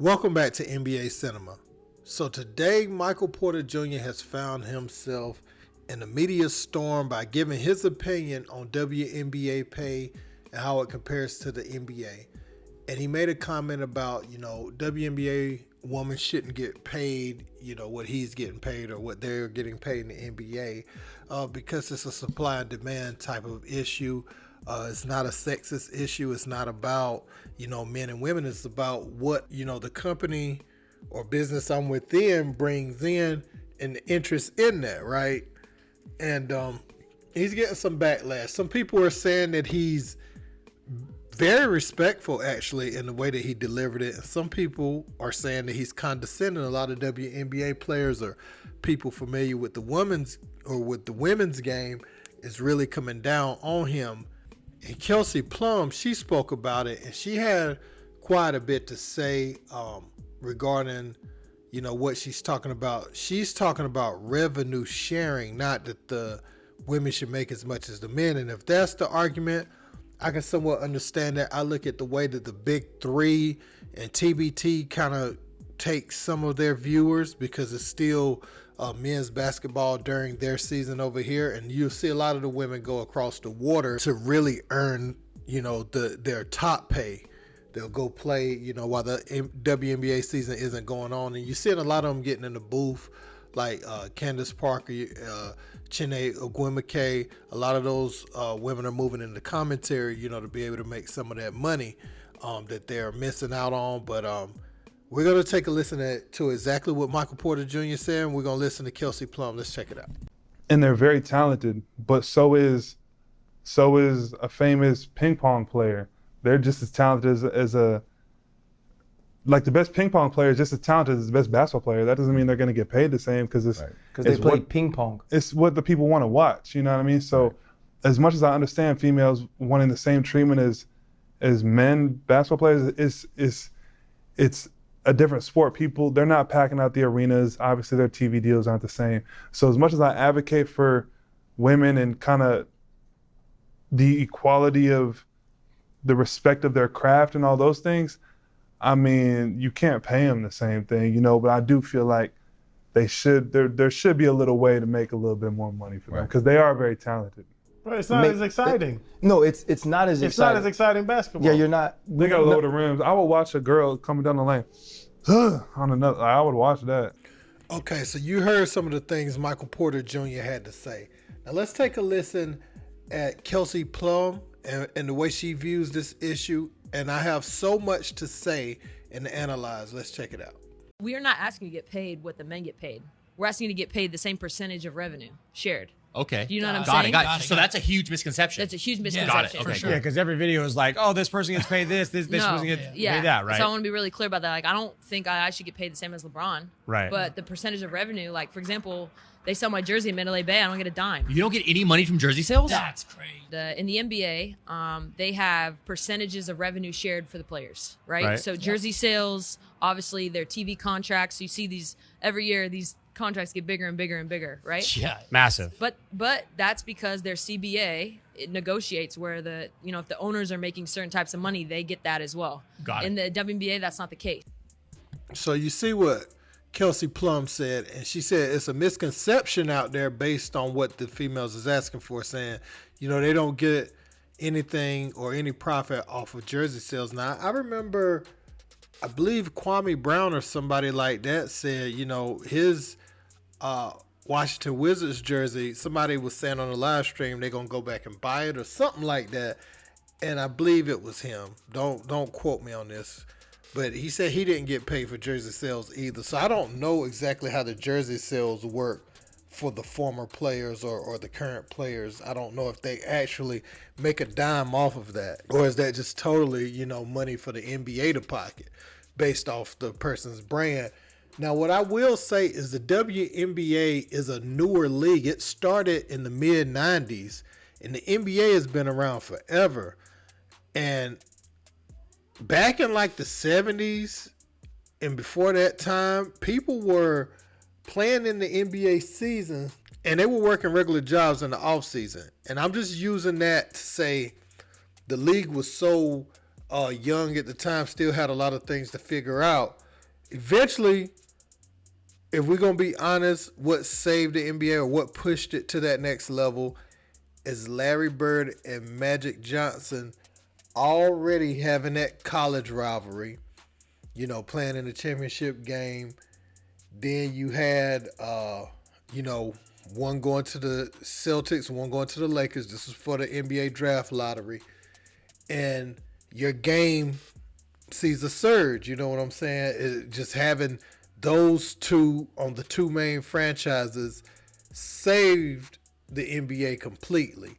Welcome back to NBA Cinema. So today, Michael Porter Jr. has found himself in a media storm by giving his opinion on WNBA pay and how it compares to the NBA. And he made a comment about, WNBA women shouldn't get paid, what he's getting paid or what they're getting paid in the NBA because it's a supply and demand type of issue. It's not a sexist issue. It's not about, men and women. It's about what, the company or business I'm within brings in and the interest in that, right? And he's getting some backlash. Some people are saying that he's very respectful, actually, in the way that he delivered it. And some people are saying that he's condescending. A lot of WNBA players or people familiar with the women's game is really coming down on him. And Kelsey Plum, she spoke about it, and she had quite a bit to say regarding, what she's talking about. She's talking about revenue sharing, not that the women should make as much as the men. And if that's the argument, I can somewhat understand that. I look at the way that the Big Three and TBT kind of take some of their viewers because it's still men's basketball during their season over here, and you'll see a lot of the women go across the water to really earn, their top pay. They'll go play, while the WNBA season isn't going on, and you're seeing a lot of them getting in the booth, like Candace Parker, Chiney Ogwumike. A lot of those women are moving into commentary, to be able to make some of that money that they're missing out on. But we're going to take a listen to exactly what Michael Porter Jr. said, and we're going to listen to Kelsey Plum. Let's check it out. And they're very talented, but so is a famous ping pong player. They're just as talented as the best ping pong player is just as talented as the best basketball player. That doesn't mean they're going to get paid the same because they play ping pong. It's what the people want to watch. You know what I mean? So as much as I understand females wanting the same treatment as men basketball players, it's a different sport. People, they're not packing out the arenas. Obviously, their TV deals aren't the same. So as much as I advocate for women and kind of the equality of the respect of their craft and all those things, I mean, you can't pay them the same thing, but I do feel like there should be a little way to make a little bit more money for them because they are very talented. But it's not as exciting. It's not as exciting. It's not as exciting basketball. Yeah, you're not. They got to lower the rims. I would watch a girl coming down the lane on another. I would watch that. Okay, so you heard some of the things Michael Porter Jr. had to say. Now let's take a listen at Kelsey Plum and the way she views this issue. And I have so much to say and to analyze. Let's check it out. We are not asking to get paid what the men get paid. We're asking to get paid the same percentage of revenue shared. Okay. Do you know what I'm saying? Got it. So that's a huge misconception. That's a huge misconception. Got it. Okay, Sure. Yeah, because every video is like, this person gets paid this person gets paid that, right? So I want to be really clear about that. Like, I don't think I should get paid the same as LeBron. Right. But the percentage of revenue, like, for example, they sell my jersey in Mandalay Bay, I don't get a dime. You don't get any money from jersey sales? That's crazy. In the NBA, they have percentages of revenue shared for the players, right? So jersey sales, obviously their TV contracts. You see these every year, these contracts get bigger and bigger and bigger, right? Yeah. Massive. But that's because their CBA, it negotiates where if the owners are making certain types of money, they get that as well. Got it. In the WNBA, that's not the case. So you see what Kelsey Plum said, and she said it's a misconception out there based on what the females is asking for, saying, they don't get anything or any profit off of jersey sales. Now, I remember, I believe Kwame Brown or somebody like that said, his Washington Wizards jersey, somebody was saying on the live stream they're going to go back and buy it or something like that. And I believe it was him. Don't quote me on this. But he said he didn't get paid for jersey sales either. So I don't know exactly how the jersey sales work for the former players or the current players. I don't know if they actually make a dime off of that. Or is that just totally, money for the NBA to pocket based off the person's brand. Now, what I will say is the WNBA is a newer league. It started in the mid-90s, and the NBA has been around forever. And back in like the 70s and before that time, people were playing in the NBA season and they were working regular jobs in the off season. And I'm just using that to say the league was so young at the time, still had a lot of things to figure out. eventually, if we're going to be honest, what saved the NBA or what pushed it to that next level is Larry Bird and Magic Johnson already having that college rivalry, you know, playing in the championship game. Then you had, you know, one going to the Celtics, one going to the Lakers. This was for the NBA draft lottery. And your game sees a surge, you know what I'm saying? Just having those two on the two main franchises saved the NBA completely,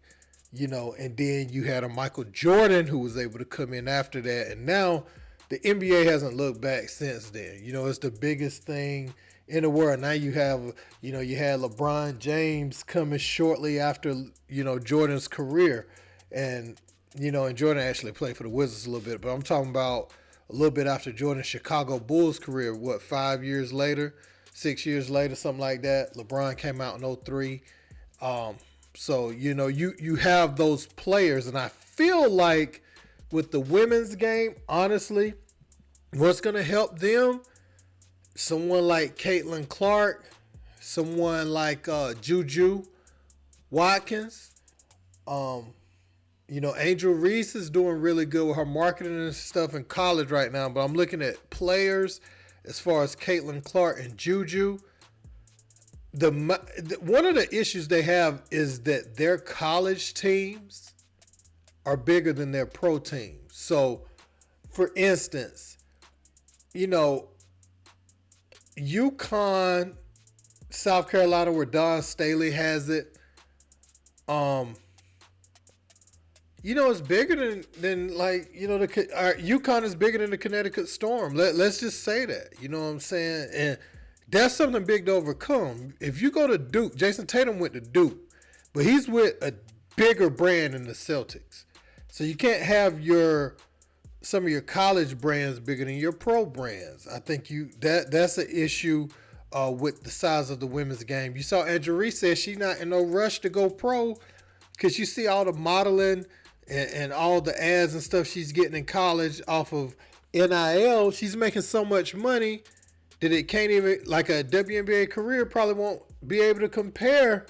you know. And then you had a Michael Jordan who was able to come in after that. And now the NBA hasn't looked back since then. You know, it's the biggest thing in the world. Now you have, you know, you had LeBron James coming shortly after, you know, Jordan's career. And, you know, and Jordan actually played for the Wizards a little bit, but I'm talking about a little bit after Jordan's Chicago Bulls career. What, 5 years later, 6 years later, something like that. LeBron came out in 2003. So, you know, you have those players, and I feel like with the women's game, honestly, what's going to help them, someone like Caitlin Clark, someone like Juju Watkins. You know, Angel Reese is doing really good with her marketing and stuff in college right now, but I'm looking at players as far as Caitlin Clark and Juju. One of the issues they have is that their college teams are bigger than their pro teams. So, for instance, you know, UConn, South Carolina, where Don Staley has it, you know, it's bigger than like, you know, UConn is bigger than the Connecticut Storm. Let's just say that, you know what I'm saying? And that's something big to overcome. If you go to Duke, Jason Tatum went to Duke, but he's with a bigger brand than the Celtics. So you can't have some of your college brands bigger than your pro brands. I think that's an issue with the size of the women's game. You saw Angel Reese said she's not in no rush to go pro because you see all the modeling and all the ads and stuff she's getting in college off of NIL. She's making so much money that it can't even, like a WNBA career probably won't be able to compare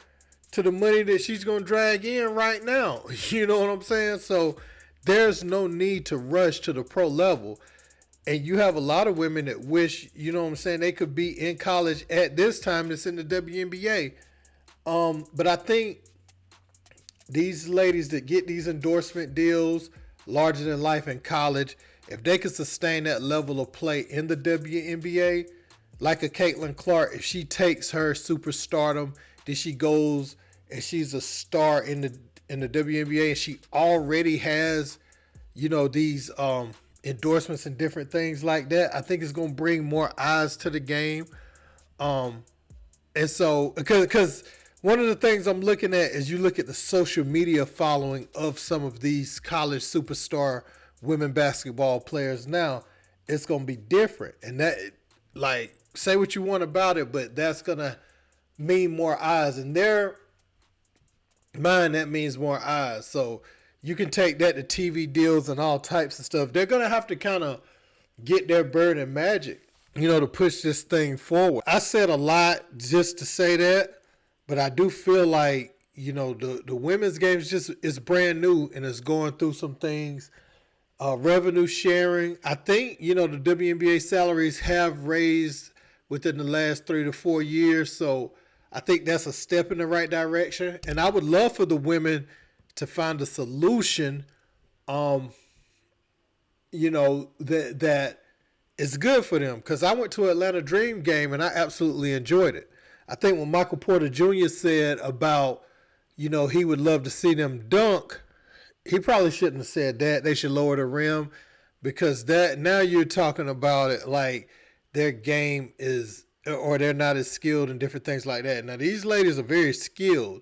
to the money that she's going to drag in right now. You know what I'm saying? So there's no need to rush to the pro level. And you have a lot of women that wish, you know what I'm saying, they could be in college at this time that's in the WNBA. But I think these ladies that get these endorsement deals larger than life in college, if they could sustain that level of play in the WNBA, like a Caitlin Clark, if she takes her superstardom, then she goes and she's a star in the WNBA, and she already has, you know, these endorsements and different things like that, I think it's going to bring more eyes to the game. And so, because one of the things I'm looking at is you look at the social media following of some of these college superstar women basketball players now, it's going to be different. And that, like, say what you want about it, but that's going to mean more eyes. In their mind, that means more eyes. So you can take that to TV deals and all types of stuff. They're going to have to kind of get their Bird and Magic, you know, to push this thing forward. I said a lot just to say that, but I do feel like, you know, the women's game is brand new and it's going through some things. Revenue sharing. I think, you know, the WNBA salaries have raised within the last 3 to 4 years. So I think that's a step in the right direction. And I would love for the women to find a solution, you know, that is good for them. Because I went to an Atlanta Dream game and I absolutely enjoyed it. I think when Michael Porter Jr. said about, you know, he would love to see them dunk, he probably shouldn't have said that. They should lower the rim, because that, now you're talking about it like their game is, or they're not as skilled and different things like that. Now, these ladies are very skilled.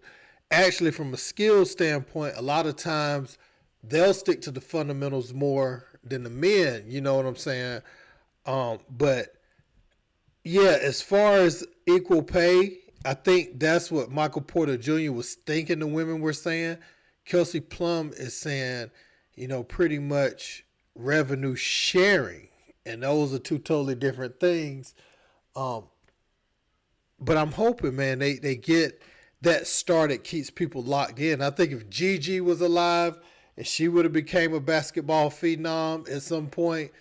Actually, from a skill standpoint, a lot of times they'll stick to the fundamentals more than the men. You know what I'm saying? But yeah, as far as equal pay, I think that's what Michael Porter Jr. was thinking the women were saying. Kelsey Plum is saying, you know, pretty much revenue sharing. and those are two totally different things. But I'm hoping, man, they get that started, keeps people locked in. I think if Gigi was alive and she would have became a basketball phenom at some point,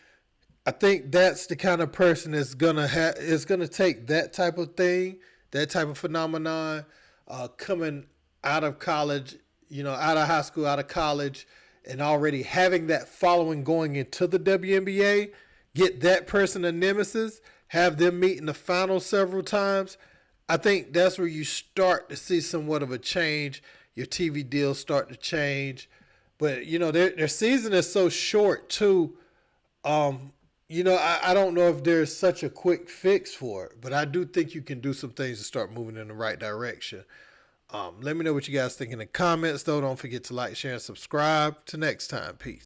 I think that's the kind of person that's gonna take that type of thing, that type of phenomenon, coming out of college, out of high school, out of college, and already having that following going into the WNBA, get that person a nemesis, have them meet in the finals several times. I think that's where you start to see somewhat of a change. Your TV deals start to change. But, their season is so short, too. I don't know if there's such a quick fix for it, but I do think you can do some things to start moving in the right direction. Let me know what you guys think in the comments, though. Don't forget to like, share, and subscribe. Till next time. Peace.